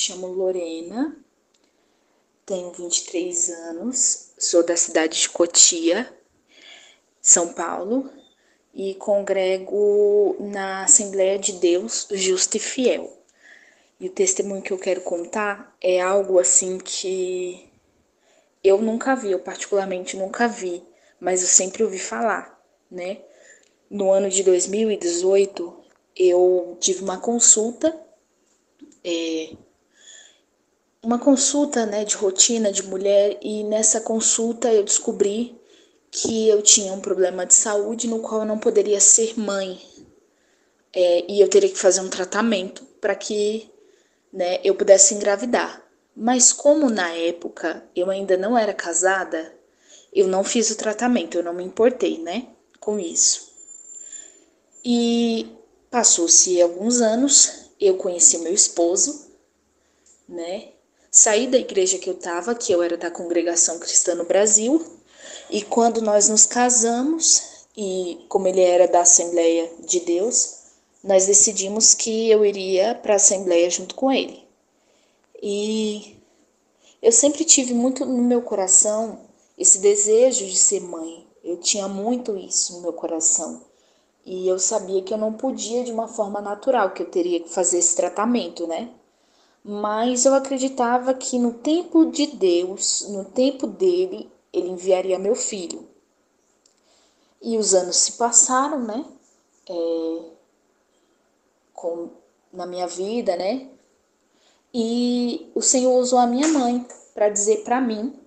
chamo Lorena, tenho 23 anos, sou da cidade de Cotia, São Paulo, e congrego na Assembleia de Deus Justo e Fiel. E o testemunho que eu quero contar é algo assim que eu nunca vi, eu particularmente nunca vi, mas eu sempre ouvi falar, né? No ano de 2018, eu tive uma consulta, né, de rotina de mulher, e nessa consulta eu descobri que eu tinha um problema de saúde no qual eu não poderia ser mãe, e eu teria que fazer um tratamento para que, né, eu pudesse engravidar. Mas como na época eu ainda não era casada, eu não fiz o tratamento, eu não me importei, né, com isso. E passou-se alguns anos, eu conheci meu esposo, né? Saí da igreja que eu estava, que eu era da Congregação Cristã no Brasil, e quando nós nos casamos, e como ele era da Assembleia de Deus, nós decidimos que eu iria para a Assembleia junto com ele. E eu sempre tive muito no meu coração esse desejo de ser mãe. Eu tinha muito isso no meu coração. E eu sabia que eu não podia de uma forma natural, que eu teria que fazer esse tratamento, né? Mas eu acreditava que no tempo de Deus, no tempo dele, ele enviaria meu filho. E os anos se passaram, né? Com, na minha vida, né? E o Senhor usou a minha mãe para dizer para mim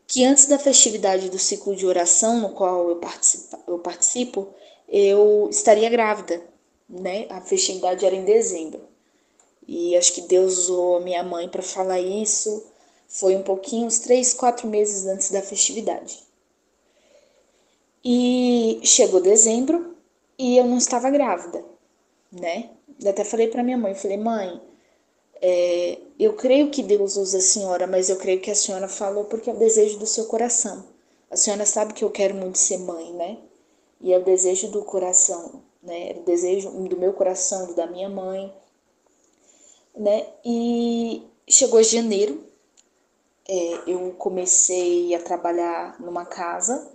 que antes da festividade do ciclo de oração, no qual eu participo, eu estaria grávida, né? A festividade era em dezembro. E acho que Deus usou a minha mãe para falar isso. Foi um pouquinho, uns 3, 4 meses antes da festividade. E chegou dezembro e eu não estava grávida, né? Eu até falei para minha mãe, falei, mãe, eu creio que Deus usa a senhora, mas eu creio que a senhora falou porque é o desejo do seu coração. A senhora sabe que eu quero muito ser mãe, né? E é o desejo do coração, né? É o desejo do meu coração, do da minha mãe, né? E chegou janeiro, eu comecei a trabalhar numa casa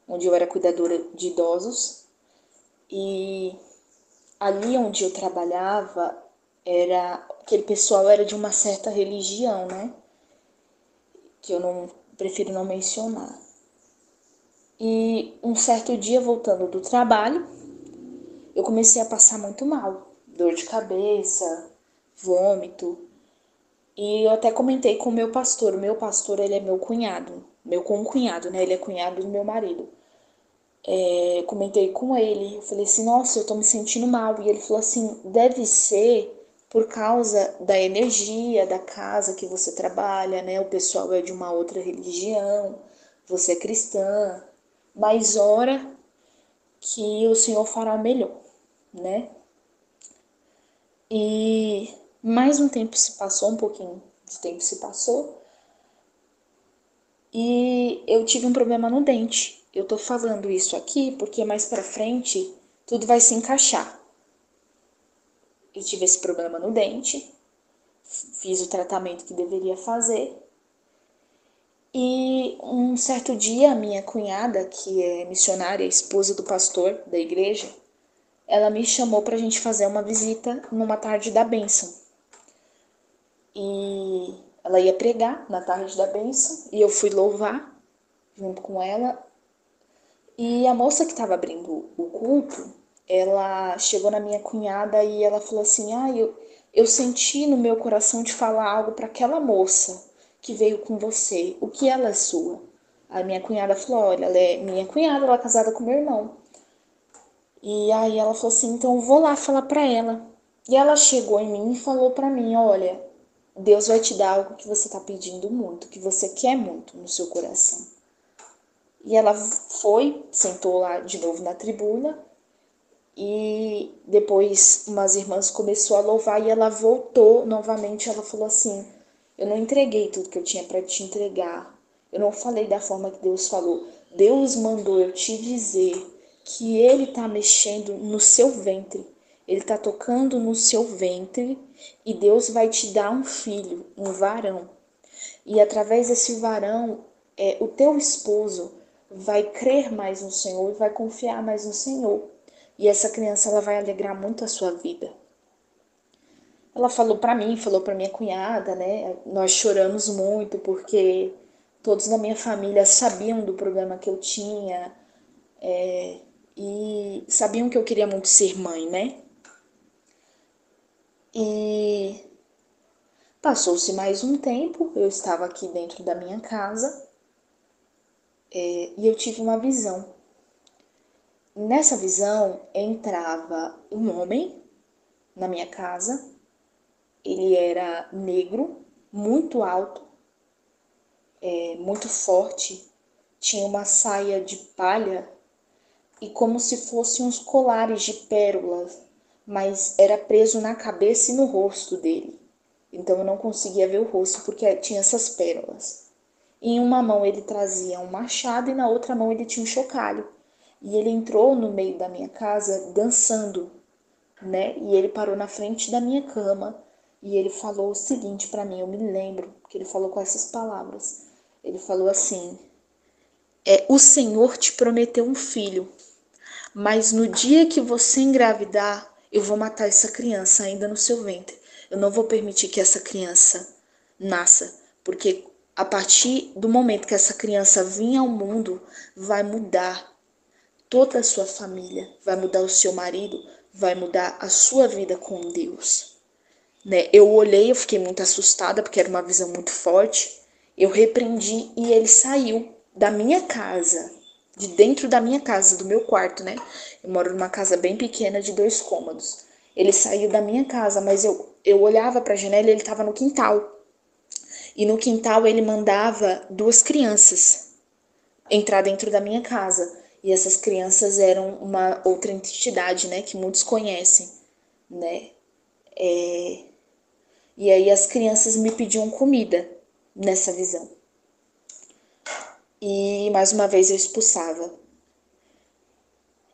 onde eu era cuidadora de idosos, e ali onde eu trabalhava era aquele pessoal era de uma certa religião, né? Que eu não prefiro não mencionar. E um certo dia, voltando do trabalho, eu comecei a passar muito mal, dor de cabeça, vômito. E eu até comentei com o meu pastor. O meu pastor, ele é meu cunhado, meu concunhado, né? Ele é cunhado do meu marido. Comentei com ele, eu falei assim, nossa, eu tô me sentindo mal. E ele falou assim, deve ser por causa da energia da casa que você trabalha, né? O pessoal é de uma outra religião, você é cristã, mas ora que o Senhor fará melhor, né? E mais um tempo se passou, um pouquinho de tempo se passou, e eu tive um problema no dente. Eu tô falando isso aqui porque mais pra frente tudo vai se encaixar. Eu tive esse problema no dente, fiz o tratamento que deveria fazer. E um certo dia, a minha cunhada, que é missionária, esposa do pastor da igreja, ela me chamou para a gente fazer uma visita numa tarde da bênção. E ela ia pregar na tarde da bênção e eu fui louvar junto com ela. E a moça que estava abrindo o culto, ela chegou na minha cunhada e ela falou assim, eu senti no meu coração de falar algo para aquela moça que veio com você, o que ela é sua? A minha cunhada falou, olha, ela é minha cunhada, ela é casada com meu irmão. E aí ela falou assim, então eu vou lá falar para ela. E ela chegou em mim e falou para mim, olha, Deus vai te dar algo que você está pedindo muito, que você quer muito no seu coração. E ela foi, sentou lá de novo na tribuna, e depois umas irmãs começou a louvar e ela voltou novamente. Ela falou assim, eu não entreguei tudo que eu tinha para te entregar, eu não falei da forma que Deus falou. Deus mandou eu te dizer que Ele está mexendo no seu ventre, Ele está tocando no seu ventre e Deus vai te dar um filho, um varão. E através desse varão, o teu esposo vai crer mais no Senhor e vai confiar mais no Senhor. E essa criança ela vai alegrar muito a sua vida. Ela falou para mim, falou para minha cunhada, né? Nós choramos muito porque todos na minha família sabiam do problema que eu tinha, e sabiam que eu queria muito ser mãe, né? E passou-se mais um tempo, eu estava aqui dentro da minha casa, e eu tive uma visão. Nessa visão entrava um homem na minha casa. Ele era negro, muito alto, muito forte, tinha uma saia de palha e como se fossem uns colares de pérolas, mas era preso na cabeça e no rosto dele. Então eu não conseguia ver o rosto porque tinha essas pérolas. Em uma mão ele trazia um machado e na outra mão ele tinha um chocalho. E ele entrou no meio da minha casa dançando, né? E ele parou na frente da minha cama e ele falou o seguinte para mim, eu me lembro que ele falou com essas palavras. Ele falou assim: o Senhor te prometeu um filho, mas no dia que você engravidar, eu vou matar essa criança ainda no seu ventre. Eu não vou permitir que essa criança nasça, porque a partir do momento que essa criança vir ao mundo, vai mudar toda a sua família, vai mudar o seu marido, vai mudar a sua vida com Deus. Né? Eu olhei, eu fiquei muito assustada, porque era uma visão muito forte. Eu repreendi e ele saiu da minha casa, de dentro da minha casa, do meu quarto, né? Eu moro numa casa bem pequena de 2 cômodos. Ele saiu da minha casa, mas eu olhava para a janela e ele estava no quintal. E no quintal ele mandava 2 crianças entrar dentro da minha casa. E essas crianças eram uma outra entidade, né? Que muitos conhecem, né? E aí as crianças me pediam comida nessa visão. E mais uma vez eu expulsava.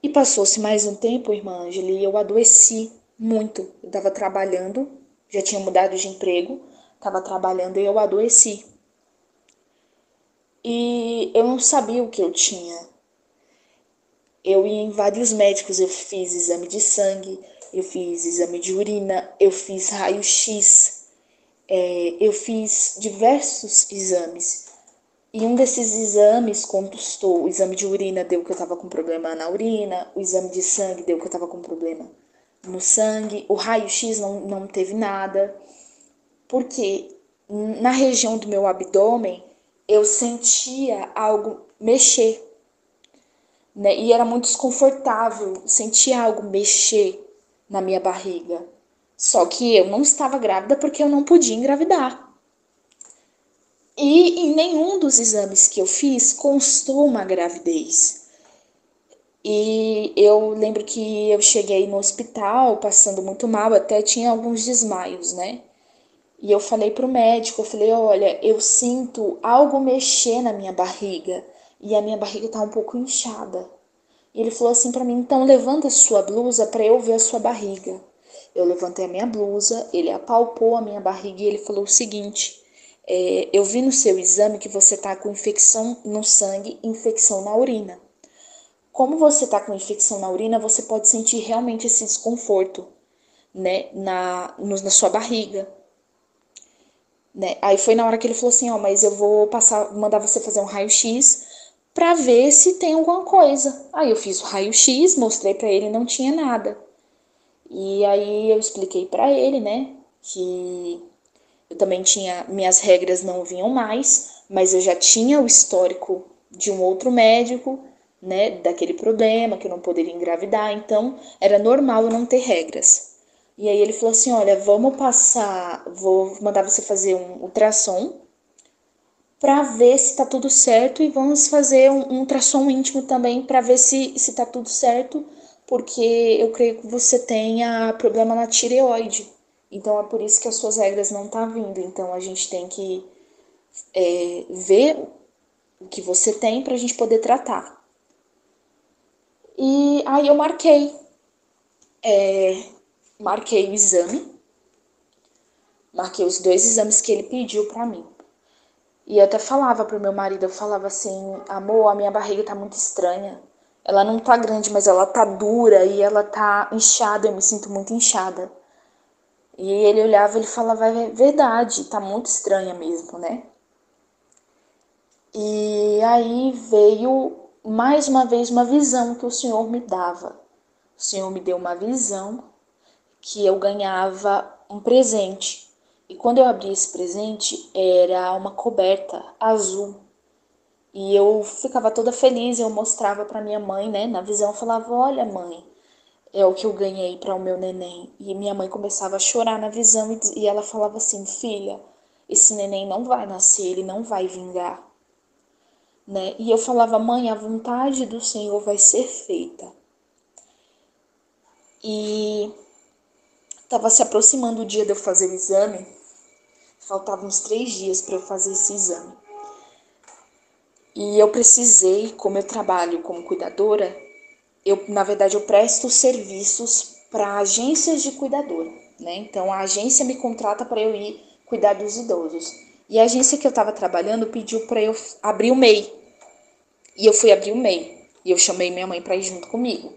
E passou-se mais um tempo, irmã Ângela, e eu adoeci muito. Eu estava trabalhando, já tinha mudado de emprego, estava trabalhando e eu adoeci. E eu não sabia o que eu tinha. Eu ia em vários médicos, eu fiz exame de sangue, eu fiz exame de urina, eu fiz raio-x, eu fiz diversos exames. E um desses exames contestou. O exame de urina deu que eu estava com problema na urina, o exame de sangue deu que eu estava com problema no sangue, o raio-x não teve nada, porque na região do meu abdômen eu sentia algo mexer, né? E era muito desconfortável, sentia algo mexer na minha barriga. Só que eu não estava grávida porque eu não podia engravidar. E em nenhum dos exames que eu fiz constou uma gravidez. E eu lembro que eu cheguei no hospital passando muito mal, até tinha alguns desmaios, né? E eu falei pro médico, eu falei, olha, eu sinto algo mexer na minha barriga e a minha barriga tá um pouco inchada. E ele falou assim pra mim, então levanta a sua blusa para eu ver a sua barriga. Eu levantei a minha blusa, ele apalpou a minha barriga e ele falou o seguinte: eu vi no seu exame que você tá com infecção no sangue e infecção na urina. Como você tá com infecção na urina, você pode sentir realmente esse desconforto, né, na sua barriga. Né? Aí foi na hora que ele falou assim, ó, mas eu vou mandar você fazer um raio-x pra ver se tem alguma coisa. Aí eu fiz o raio-x, mostrei pra ele, não tinha nada. E aí eu expliquei pra ele, né, que eu também tinha, minhas regras não vinham mais, mas eu já tinha o histórico de um outro médico, né, daquele problema, que eu não poderia engravidar, então era normal eu não ter regras. E aí ele falou assim, olha, vamos passar, vou mandar você fazer um ultrassom para ver se tá tudo certo e vamos fazer um ultrassom íntimo também para ver se tá tudo certo, porque eu creio que você tenha problema na tireoide. Então é por isso que as suas regras não tá vindo. Então a gente tem que ver o que você tem para a gente poder tratar. E aí eu marquei. marquei o exame, marquei os 2 exames que ele pediu pra mim. E eu até falava pro meu marido, eu falava assim, amor, a minha barriga tá muito estranha. Ela não tá grande, mas ela tá dura e ela tá inchada, eu me sinto muito inchada. E ele olhava e ele falava, é verdade, tá muito estranha mesmo, né? E aí veio mais uma vez uma visão que o Senhor me dava. O Senhor me deu uma visão que eu ganhava um presente. E quando eu abri esse presente, era uma coberta azul. E eu ficava toda feliz, eu mostrava para minha mãe, né? Na visão, eu falava: "Olha, mãe, é o que eu ganhei para o meu neném". E minha mãe começava a chorar na visão e ela falava assim: "Filha, esse neném não vai nascer, ele não vai vingar", né? E eu falava: "Mãe, a vontade do Senhor vai ser feita". E estava se aproximando o dia de eu fazer o exame, faltavam uns 3 dias para eu fazer esse exame. E eu precisei, como eu trabalho como cuidadora, na verdade, eu presto serviços para agências de cuidadora, né? Então, a agência me contrata para eu ir cuidar dos idosos. E a agência que eu estava trabalhando pediu para eu abrir o MEI. E eu fui abrir o MEI. E eu chamei minha mãe para ir junto comigo.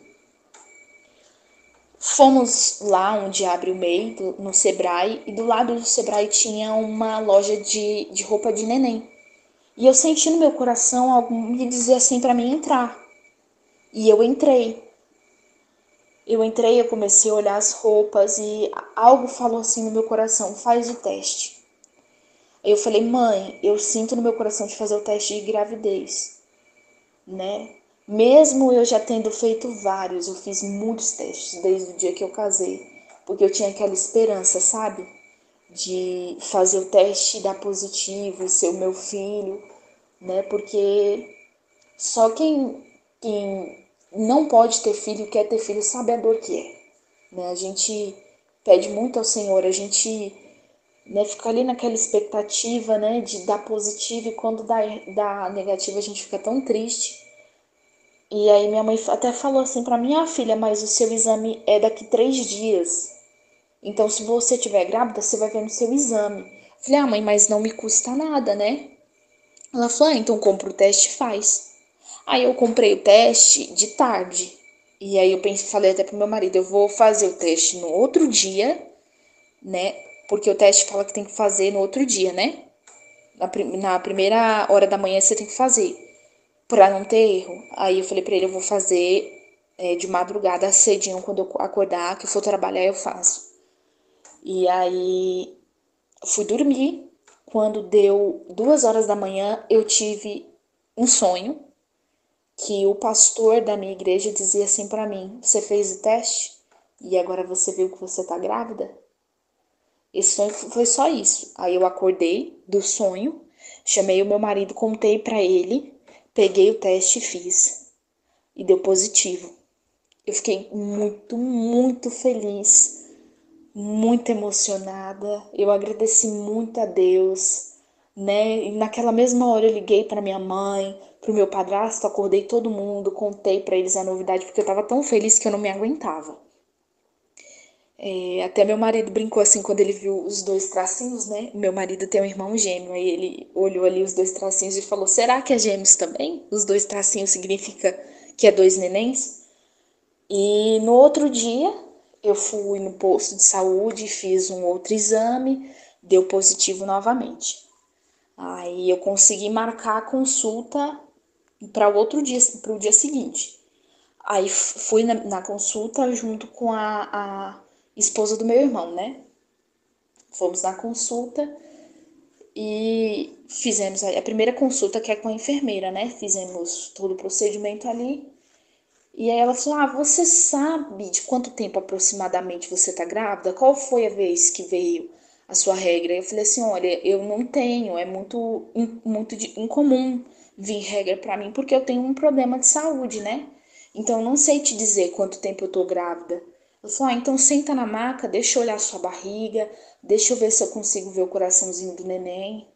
Fomos lá onde abre o MEI, no Sebrae, e do lado do Sebrae tinha uma loja de roupa de neném. E eu senti no meu coração algo me dizer assim para mim entrar. E eu entrei. Eu comecei a olhar as roupas e algo falou assim no meu coração: faz o teste. Aí eu falei: mãe, eu sinto no meu coração de fazer o teste de gravidez, né? Mesmo eu já tendo feito vários, eu fiz muitos testes desde o dia que eu casei, porque eu tinha aquela esperança, sabe? De fazer o teste e dar positivo, ser o meu filho, né? Porque só quem não pode ter filho e quer ter filho sabe a dor que é. Né? A gente pede muito ao Senhor, a gente, né, fica ali naquela expectativa, né, de dar positivo e quando dá negativo a gente fica tão triste. E aí minha mãe até falou assim para minha filha, mas o seu exame é daqui 3 dias. Então se você estiver grávida, você vai ver no seu exame. Eu falei, mãe, mas não me custa nada, né? Ela falou, então compra o teste e faz. Aí eu comprei o teste de tarde. E aí eu pensei, falei até pro meu marido, eu vou fazer o teste no outro dia, né? Porque o teste fala que tem que fazer no outro dia, né? Na primeira hora da manhã você tem que fazer, pra não ter erro. Aí eu falei pra ele, eu vou fazer de madrugada cedinho, quando eu acordar, que eu for trabalhar, eu faço. E aí fui dormir. Quando deu 2 horas da manhã, eu tive um sonho que o pastor da minha igreja dizia assim pra mim: você fez o teste e agora você viu que você tá grávida? Esse sonho foi só isso. Aí eu acordei do sonho, chamei o meu marido, contei pra ele, peguei o teste e fiz. E deu positivo. Eu fiquei muito, muito feliz, muito emocionada. Eu agradeci muito a Deus, né? E naquela mesma hora eu liguei para minha mãe, pro meu padrasto, acordei todo mundo, contei para eles a novidade porque eu tava tão feliz que eu não me aguentava. Até meu marido brincou assim quando ele viu os 2 tracinhos, né? Meu marido tem um irmão gêmeo, aí ele olhou ali os 2 tracinhos e falou: será que é gêmeos também? Os 2 tracinhos significa que é 2 nenéns? E no outro dia eu fui no posto de saúde, fiz um outro exame, deu positivo novamente. Aí eu consegui marcar a consulta para o outro dia, para o dia seguinte. Aí fui na consulta junto com a esposa do meu irmão, né? Fomos na consulta e fizemos a primeira consulta, que é com a enfermeira, né? Fizemos todo o procedimento ali. E aí ela falou: você sabe de quanto tempo aproximadamente você tá grávida? Qual foi a vez que veio a sua regra? Eu falei assim: olha, eu não tenho, é muito incomum vir regra para mim, porque eu tenho um problema de saúde, né? Então eu não sei te dizer quanto tempo eu tô grávida. Ela falou: então senta na maca, deixa eu olhar sua barriga, deixa eu ver se eu consigo ver o coraçãozinho do neném.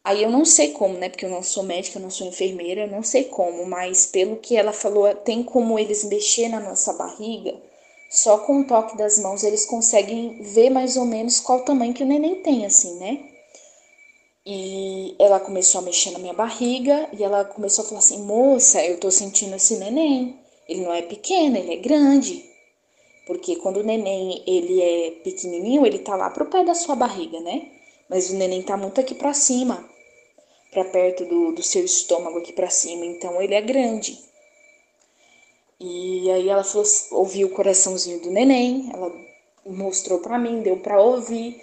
Aí eu não sei como, né? Porque eu não sou médica, eu não sou enfermeira, eu não sei como, mas pelo que ela falou, tem como eles mexer na nossa barriga Só com o toque das mãos eles conseguem ver mais ou menos qual tamanho que o neném tem, assim, né? E ela começou a mexer na minha barriga e ela começou a falar assim: moça, eu tô sentindo esse neném. Ele não é pequeno, ele é grande. Porque quando o neném ele é pequenininho, ele tá lá pro pé da sua barriga, né? Mas o neném tá muito aqui pra cima, pra perto do seu estômago aqui pra cima. Então ele é grande. E aí ela falou, ouviu o coraçãozinho do neném, ela mostrou pra mim, deu pra ouvir.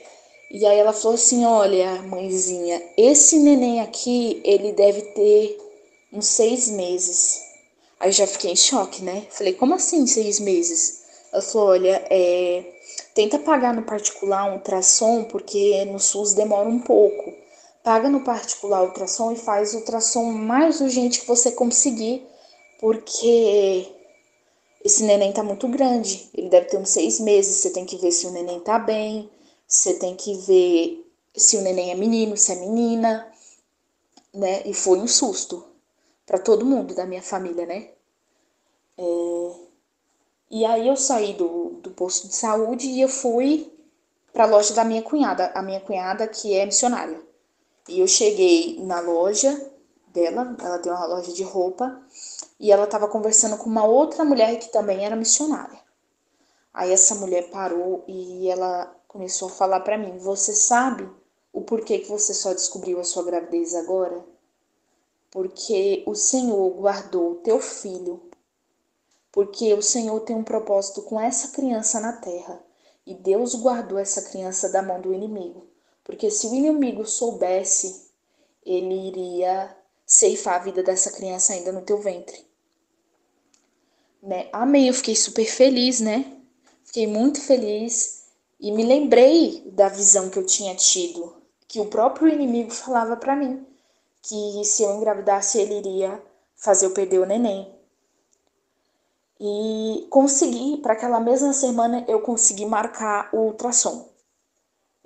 E aí ela falou assim, olha, mãezinha, esse neném aqui, ele deve ter uns 6 meses. Aí eu já fiquei em choque, né? Falei, como assim 6 meses? Ela falou, olha, tenta pagar no particular um ultrassom, porque no SUS demora um pouco. Paga no particular ultrassom e faz o ultrassom mais urgente que você conseguir, porque esse neném tá muito grande, ele deve ter uns 6 meses. Você tem que ver se o neném tá bem, você tem que ver se o neném é menino, se é menina, né? E foi um susto para todo mundo da minha família, né? E aí eu saí do posto de saúde e eu fui para a loja da minha cunhada, a minha cunhada que é missionária. E eu cheguei na loja dela, ela tem uma loja de roupa, e ela estava conversando com uma outra mulher que também era missionária. Aí essa mulher parou e ela começou a falar para mim: você sabe o porquê que você só descobriu a sua gravidez agora? Porque o Senhor guardou o teu filho, porque o Senhor tem um propósito com essa criança na terra. E Deus guardou essa criança da mão do inimigo. Porque se o inimigo soubesse, ele iria ceifar a vida dessa criança ainda no teu ventre. Né? Amém, eu fiquei super feliz, né? Fiquei muito feliz e me lembrei da visão que eu tinha tido, que o próprio inimigo falava para mim, que se eu engravidasse ele iria fazer eu perder o neném. E consegui, para aquela mesma semana, eu consegui marcar o ultrassom.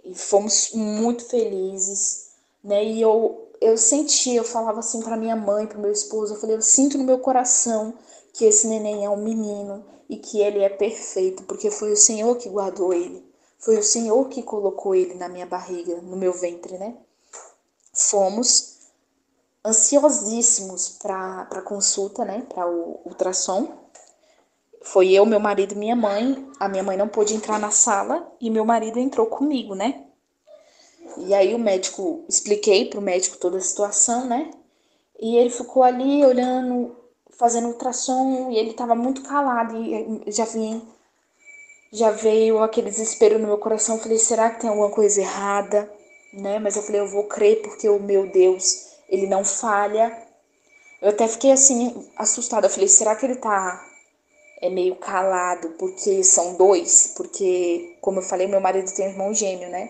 E fomos muito felizes, né? E eu senti, eu falava assim para minha mãe, para meu esposo, eu falei, eu sinto no meu coração que esse neném é um menino e que ele é perfeito, porque foi o Senhor que guardou ele. Foi o Senhor que colocou ele na minha barriga, no meu ventre, né? Fomos ansiosíssimos para a consulta, né? Para o ultrassom. Foi eu, meu marido e minha mãe. A minha mãe não pôde entrar na sala e meu marido entrou comigo, né? E aí o médico, expliquei pro médico toda a situação, né? E ele ficou ali olhando, fazendo ultrassom, e ele tava muito calado e já veio aquele desespero no meu coração. Eu falei, será que tem alguma coisa errada, né? Mas eu falei, eu vou crer porque o meu Deus, ele não falha. Eu até fiquei assim assustada. Eu falei, será que ele tá meio calado porque são dois? Porque, como eu falei, meu marido tem um irmão gêmeo, né?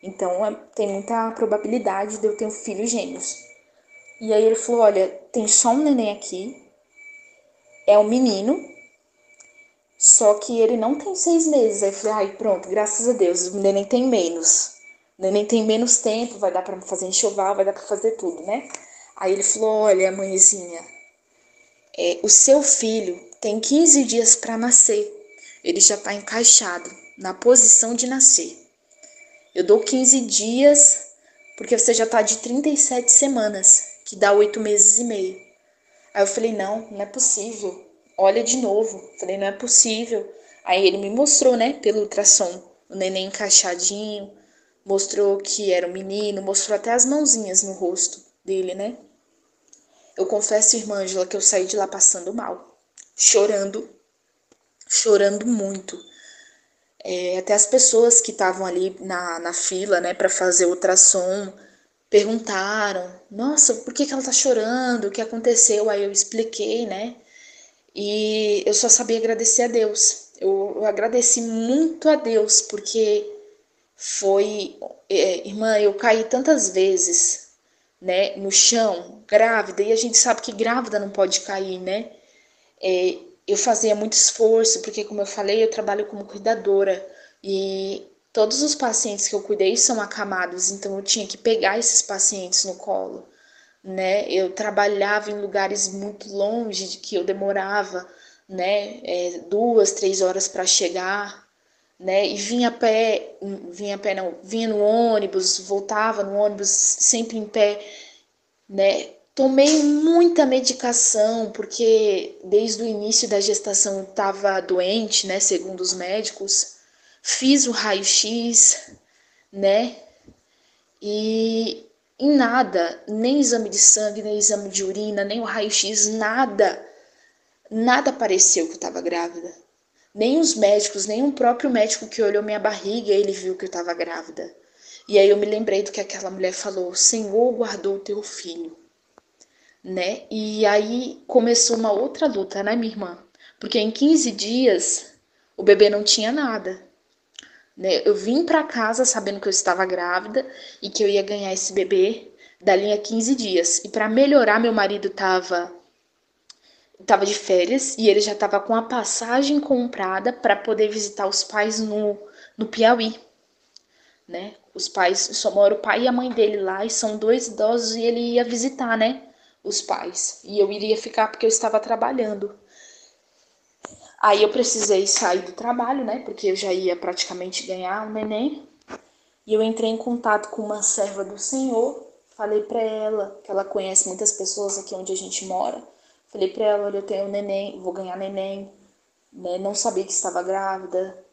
Então tem muita probabilidade de eu ter um filho gêmeos. E aí ele falou, olha, tem só um neném aqui, é um menino, só que ele não tem 6 meses. Aí eu falei, ai, pronto, graças a Deus, o neném tem menos. O neném tem menos tempo, vai dar pra fazer enxoval, vai dar pra fazer tudo, né? Aí ele falou, olha, mãezinha, o seu filho tem 15 dias para nascer. Ele já tá encaixado, na posição de nascer. Eu dou 15 dias, porque você já tá de 37 semanas, que dá 8 meses e meio. Aí eu falei, não, não é possível. Olha de novo. Falei, não é possível. Aí ele me mostrou, né, pelo ultrassom, o neném encaixadinho, mostrou que era um menino, mostrou até as mãozinhas no rosto dele, né? Eu confesso, irmã Ângela, que eu saí de lá passando mal, chorando, chorando muito. Até as pessoas que estavam ali na fila, né, para fazer o ultrassom, perguntaram, nossa, por que ela tá chorando? O que aconteceu? Aí eu expliquei, né? E eu só sabia agradecer a Deus. Eu agradeci muito a Deus, porque foi. Irmã, eu caí tantas vezes, né, no chão, grávida, e a gente sabe que grávida não pode cair, né? Eu fazia muito esforço, porque, como eu falei, eu trabalho como cuidadora, e todos os pacientes que eu cuidei são acamados, então eu tinha que pegar esses pacientes no colo, né? Eu trabalhava em lugares muito longe, de que eu demorava, né? 2, 3 horas para chegar, né? E vinha a pé não, vinha no ônibus, voltava no ônibus sempre em pé, né? Tomei muita medicação, porque desde o início da gestação eu estava doente, né? Segundo os médicos. Fiz o raio-x, né? E em nada, nem exame de sangue, nem exame de urina, nem o raio-x, nada pareceu que eu estava grávida. Nem os médicos, nem o próprio médico que olhou minha barriga, ele viu que eu estava grávida. E aí eu me lembrei do que aquela mulher falou: o Senhor guardou o teu filho, né? E aí começou uma outra luta, né, minha irmã? Porque em 15 dias o bebê não tinha nada, né? Eu vim para casa sabendo que eu estava grávida e que eu ia ganhar esse bebê dali a 15 dias. E para melhorar, meu marido tava de férias e ele já estava com a passagem comprada para poder visitar os pais no Piauí, né? Os pais, só mora o pai e a mãe dele lá e são dois idosos e ele ia visitar, né? Os pais. E eu iria ficar porque eu estava trabalhando. Aí eu precisei sair do trabalho, né? Porque eu já ia praticamente ganhar um neném. E eu entrei em contato com uma serva do Senhor, falei para ela, que ela conhece muitas pessoas aqui onde a gente mora. Falei para ela: olha, eu tenho um neném, vou ganhar neném, né? Não sabia que estava grávida.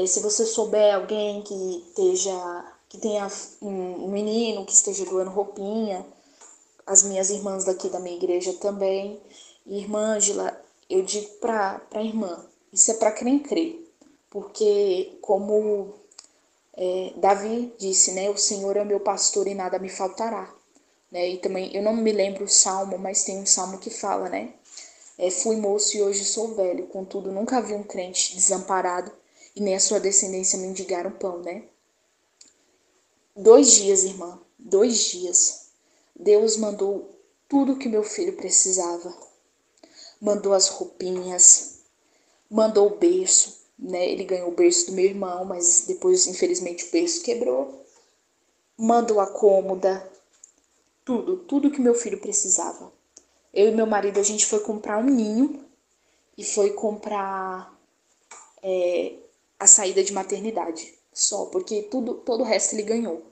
Se você souber alguém que tenha um menino que esteja doando roupinha, as minhas irmãs daqui da minha igreja também. E, irmã Ângela, eu digo pra irmã, isso é para quem crê, porque como Davi disse, né? O Senhor é meu pastor e nada me faltará. Né? E também, eu não me lembro o salmo, mas tem um salmo que fala, né? Fui moço e hoje sou velho, contudo nunca vi um crente desamparado e nem a sua descendência mendigar um pão, né? 2 dias, irmã, 2 dias. Deus mandou tudo que meu filho precisava. Mandou as roupinhas, mandou o berço, né? Ele ganhou o berço do meu irmão, mas depois, infelizmente, o berço quebrou. Mandou a cômoda, tudo que meu filho precisava. Eu e meu marido, a gente foi comprar um ninho e foi comprar a saída de maternidade, só, porque todo o resto ele ganhou.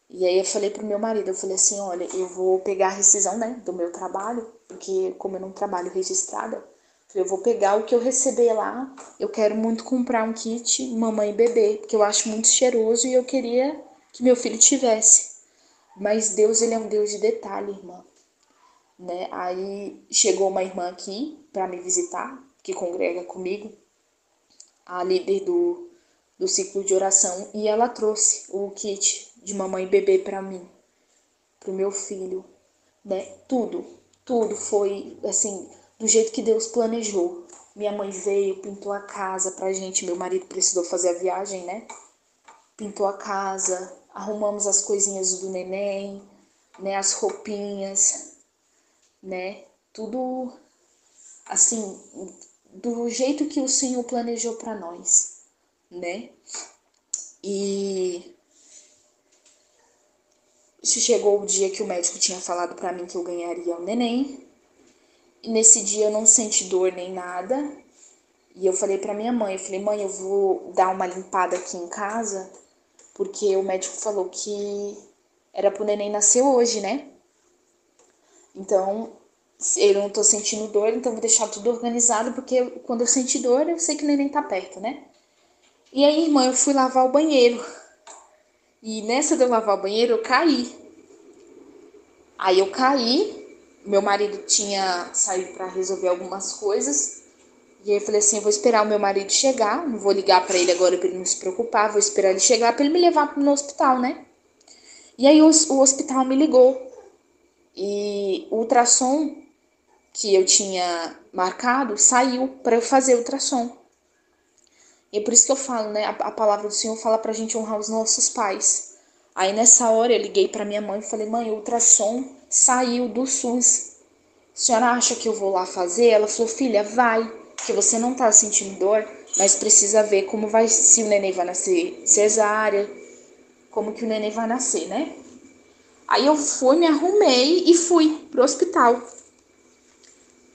E aí eu falei pro meu marido, eu falei assim: olha, eu vou pegar a rescisão, né, do meu trabalho, porque como eu não trabalho registrada, eu vou pegar o que eu receber lá. Eu quero muito comprar um kit mamãe e bebê, porque eu acho muito cheiroso e eu queria que meu filho tivesse. Mas Deus, ele é um Deus de detalhe, irmã, né? Aí chegou uma irmã aqui para me visitar, que congrega comigo, a líder do ciclo de oração, e ela trouxe o kit de mamãe e bebê para mim, pro meu filho, né? Tudo foi assim, do jeito que Deus planejou. Minha mãe veio, pintou a casa pra gente, meu marido precisou fazer a viagem, né? Pintou a casa, arrumamos as coisinhas do neném, né? As roupinhas, né? Tudo assim, do jeito que o Senhor planejou para nós, né? E chegou o dia que o médico tinha falado para mim que eu ganharia um neném. E nesse dia eu não senti dor nem nada. E eu falei para minha mãe, eu falei: mãe, eu vou dar uma limpada aqui em casa, porque o médico falou que era pro neném nascer hoje, né? Então, eu não tô sentindo dor, então vou deixar tudo organizado, porque quando eu sentir dor, eu sei que o neném tá perto, né? E aí, irmã, eu fui lavar o banheiro. E nessa de eu lavar o banheiro, eu caí. Aí eu caí, meu marido tinha saído para resolver algumas coisas. E aí eu falei assim: eu vou esperar o meu marido chegar, não vou ligar para ele agora para ele não se preocupar, vou esperar ele chegar para ele me levar no hospital, né? E aí o hospital me ligou. E o ultrassom que eu tinha marcado saiu para eu fazer o ultrassom. E é por isso que eu falo, né? A palavra do Senhor fala pra gente honrar os nossos pais. Aí nessa hora eu liguei pra minha mãe e falei: mãe, o ultrassom saiu do SUS. A senhora acha que eu vou lá fazer? Ela falou: filha, vai, porque você não tá sentindo dor, mas precisa ver como vai, se o neném vai nascer cesárea, como que o neném vai nascer, né? Aí eu fui, me arrumei e fui pro hospital.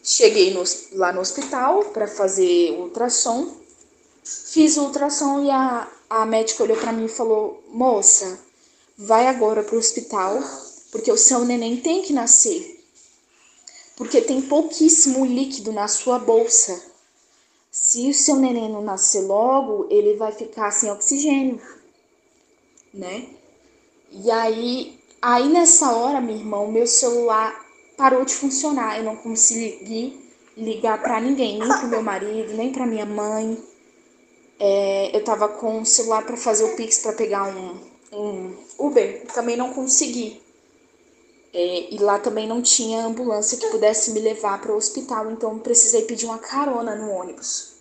Cheguei lá no hospital para fazer o ultrassom. Fiz o ultrassom e a médica olhou para mim e falou: moça, vai agora para o hospital, porque o seu neném tem que nascer. Porque tem pouquíssimo líquido na sua bolsa. Se o seu neném não nascer logo, ele vai ficar sem oxigênio, né? E aí nessa hora, minha irmã, o meu celular parou de funcionar. Eu não consegui ligar para ninguém, nem pro meu marido, nem para minha mãe. Eu tava com o celular para fazer o Pix para pegar um Uber, também não consegui. E lá também não tinha ambulância que pudesse me levar para o hospital, então precisei pedir uma carona no ônibus.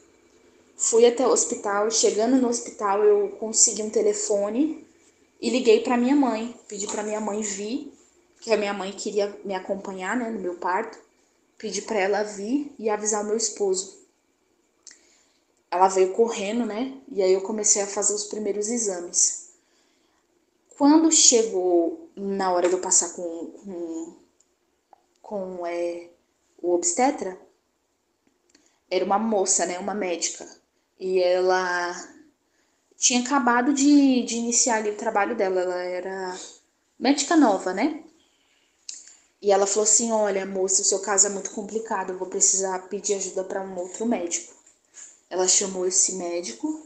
Fui até o hospital, chegando no hospital eu consegui um telefone e liguei para minha mãe. Pedi para minha mãe vir, que a minha mãe queria me acompanhar, né, no meu parto. Pedi para ela vir e avisar o meu esposo. Ela veio correndo, né, e aí eu comecei a fazer os primeiros exames. Quando chegou na hora de eu passar com o obstetra, era uma moça, né, uma médica. E ela tinha acabado de iniciar ali o trabalho dela. Ela era médica nova, né? E ela falou assim: olha, moça, o seu caso é muito complicado, eu vou precisar pedir ajuda para um outro médico. Ela chamou esse médico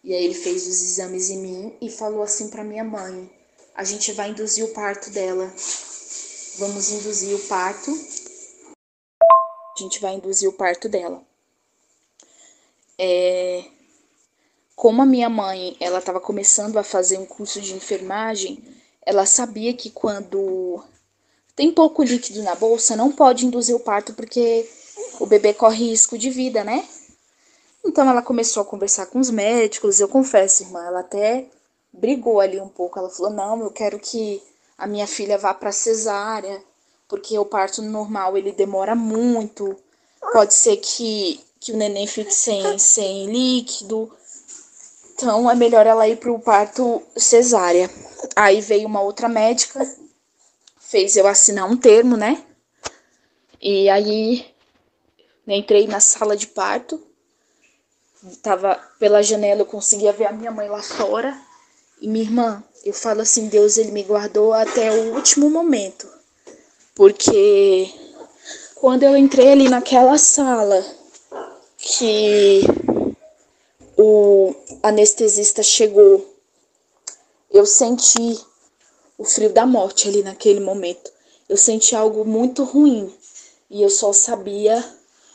e aí ele fez os exames em mim e falou assim para minha mãe: a gente vai induzir o parto dela. Vamos induzir o parto. A gente vai induzir o parto dela. Como a minha mãe, ela estava começando a fazer um curso de enfermagem, ela sabia que quando tem pouco líquido na bolsa, não pode induzir o parto porque o bebê corre risco de vida, né? Então ela começou a conversar com os médicos. Eu confesso, irmã, ela até brigou ali um pouco. Ela falou: não, eu quero que a minha filha vá para cesárea, porque o parto normal ele demora muito. Pode ser que o neném fique sem líquido. Então é melhor ela ir pro parto cesárea. Aí veio uma outra médica, fez eu assinar um termo, né? E aí entrei na sala de parto. Tava pela janela, eu conseguia ver a minha mãe lá fora. E minha irmã, eu falo assim, Deus, ele me guardou até o último momento. Porque quando eu entrei ali naquela sala, que o anestesista chegou, eu senti o frio da morte ali naquele momento. Eu senti algo muito ruim. E eu só sabia,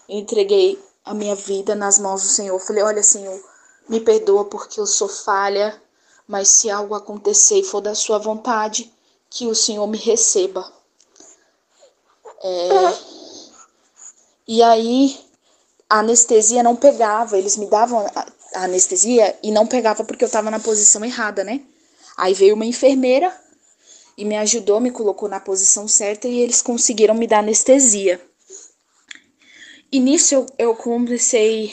eu entreguei a minha vida nas mãos do Senhor. Eu falei: olha, Senhor, me perdoa porque eu sou falha, mas se algo acontecer e for da sua vontade, que o Senhor me receba. E aí, a anestesia não pegava, eles me davam a anestesia e não pegava porque eu estava na posição errada, né? Aí veio uma enfermeira e me ajudou, me colocou na posição certa e eles conseguiram me dar anestesia. E nisso eu comecei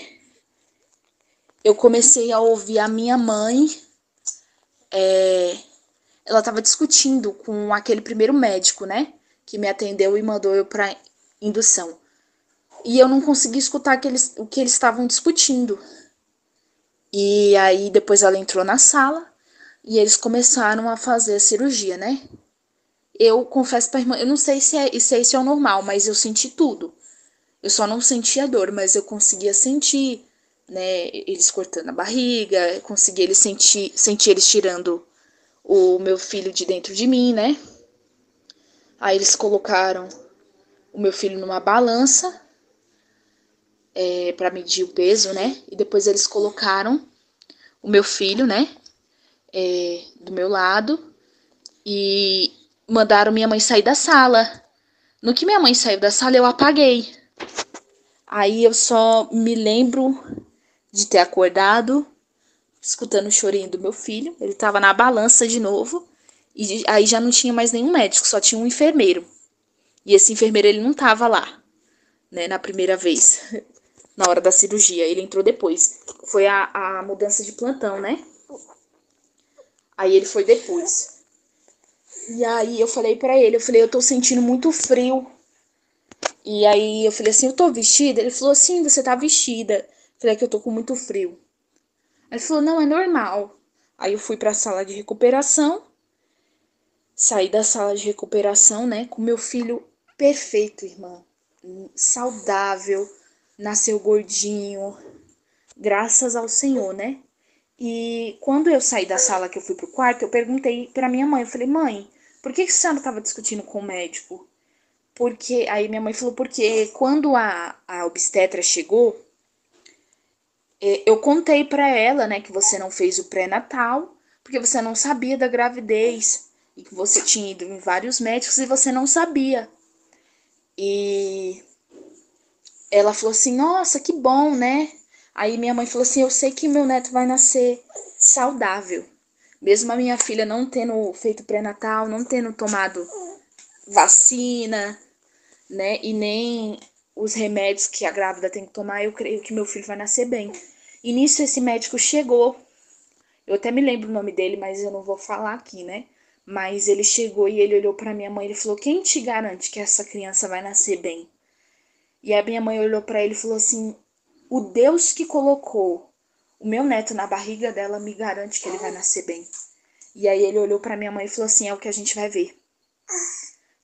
a ouvir a minha mãe, ela estava discutindo com aquele primeiro médico, né, que me atendeu e mandou eu para indução. E eu não consegui escutar o que eles estavam discutindo. E aí depois ela entrou na sala e eles começaram a fazer a cirurgia, né? Eu confesso pra irmã, eu não sei se isso é o normal, mas eu senti tudo. Eu só não sentia dor, mas eu conseguia sentir, né, eles cortando a barriga, consegui sentir eles tirando o meu filho de dentro de mim, né? Aí eles colocaram o meu filho numa balança para medir o peso, né? E depois eles colocaram o meu filho, né, do meu lado e mandaram minha mãe sair da sala. No que minha mãe saiu da sala, eu apaguei. Aí eu só me lembro de ter acordado, escutando o chorinho do meu filho. Ele tava na balança de novo. E aí já não tinha mais nenhum médico, só tinha um enfermeiro. E esse enfermeiro, ele não tava lá, né, na primeira vez, na hora da cirurgia. Ele entrou depois. Foi a mudança de plantão, né? Aí ele foi depois. E aí eu falei pra ele, eu falei: eu tô sentindo muito frio. E aí eu falei assim, eu tô vestida? Ele falou, sim, você tá vestida. Eu falei, é que eu tô com muito frio. Aí ele falou, não, é normal. Aí eu fui pra sala de recuperação, saí da sala de recuperação, né, com meu filho perfeito, irmã. Saudável, nasceu gordinho, graças ao Senhor, né? E quando eu saí da sala que eu fui pro quarto, eu perguntei pra minha mãe, eu falei, mãe, por que a senhora tava discutindo com o médico? Porque aí minha mãe falou, porque quando a obstetra chegou, eu contei pra ela, né, que você não fez o pré-natal, porque você não sabia da gravidez, e que você tinha ido em vários médicos e você não sabia. E ela falou assim, nossa, que bom, né? Aí minha mãe falou assim, eu sei que meu neto vai nascer saudável. Mesmo a minha filha não tendo feito pré-natal, não tendo tomado vacina, né? E nem os remédios que a grávida tem que tomar, eu creio que meu filho vai nascer bem. E nisso esse médico chegou. Eu até me lembro o nome dele, mas eu não vou falar aqui, né? Mas ele chegou e ele olhou para minha mãe e falou: "Quem te garante que essa criança vai nascer bem?" E a minha mãe olhou para ele e falou assim: "O Deus que colocou o meu neto na barriga dela me garante que ele vai nascer bem." E aí ele olhou para minha mãe e falou assim: "É o que a gente vai ver",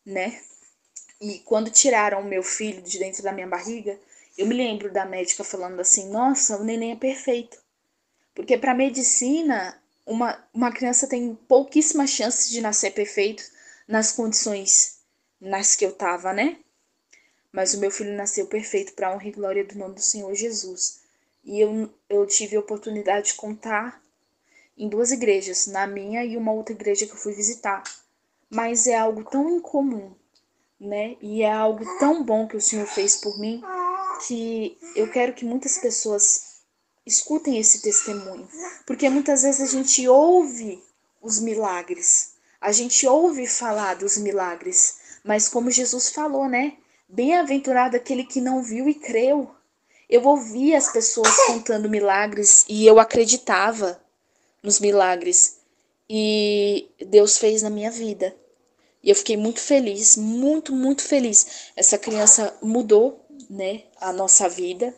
né? E quando tiraram o meu filho de dentro da minha barriga, eu me lembro da médica falando assim: "Nossa, o neném é perfeito." Porque para medicina, uma criança tem pouquíssimas chances de nascer perfeito nas condições nas que eu tava, né? Mas o meu filho nasceu perfeito para a honra e glória do nome do Senhor Jesus. E eu tive a oportunidade de contar em duas igrejas, na minha e uma outra igreja que eu fui visitar. Mas é algo tão incomum, né? E é algo tão bom que o Senhor fez por mim, que eu quero que muitas pessoas escutem esse testemunho. Porque muitas vezes a gente ouve os milagres, a gente ouve falar dos milagres, mas como Jesus falou, né? Bem-aventurado aquele que não viu e creu. Eu ouvia as pessoas contando milagres e eu acreditava nos milagres. E Deus fez na minha vida. E eu fiquei muito feliz, muito, muito feliz. Essa criança mudou, né, a nossa vida.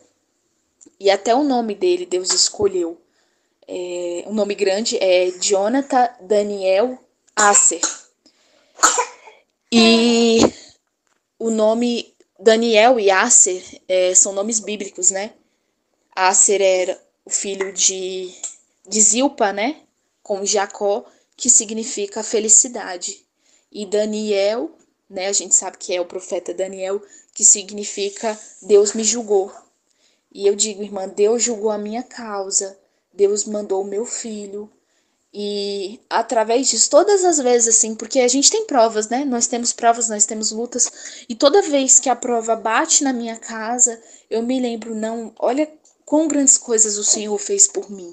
E até o nome dele Deus escolheu. O nome grande é Jonathan Daniel Acer. E o nome Daniel e Acer são nomes bíblicos, né? Acer era o filho de Zilpa, né? Com Jacó, que significa felicidade. E Daniel, né? A gente sabe que é o profeta Daniel, que significa Deus me julgou. E eu digo, irmã, Deus julgou a minha causa. Deus mandou o meu filho. E através disso, todas as vezes, assim, porque a gente tem provas, né? Nós temos provas, nós temos lutas. E toda vez que a prova bate na minha casa, eu me lembro, não, olha quão grandes coisas o Senhor fez por mim,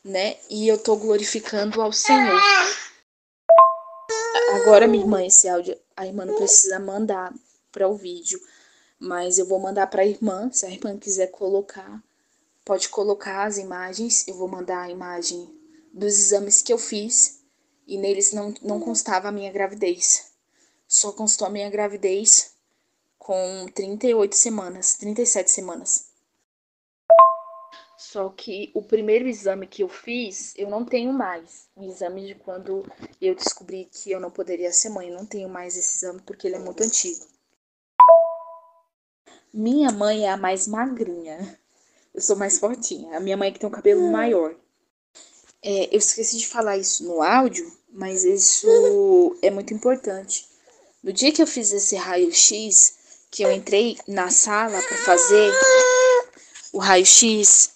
né? E eu tô glorificando ao Senhor. Agora, minha irmã, esse áudio, a irmã não precisa mandar para o vídeo, mas eu vou mandar para a irmã, se a irmã quiser colocar. Pode colocar as imagens, eu vou mandar a imagem dos exames que eu fiz e neles não constava a minha gravidez. Só constou a minha gravidez com 38 semanas, 37 semanas. Só que o primeiro exame que eu fiz, eu não tenho mais. O exame de quando eu descobri que eu não poderia ser mãe. Eu não tenho mais esse exame porque ele é muito antigo. Minha mãe é a mais magrinha. Eu sou mais fortinha. A minha mãe é que tem um cabelo maior. Eu esqueci de falar isso no áudio, mas isso é muito importante. No dia que eu fiz esse raio-x, que eu entrei na sala para fazer o raio-x,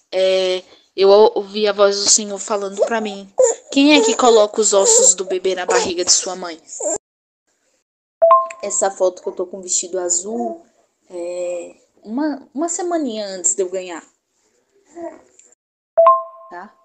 eu ouvi a voz do Senhor falando para mim: quem é que coloca os ossos do bebê na barriga de sua mãe? Essa foto que eu tô com o vestido azul uma semaninha antes de eu ganhar, tá?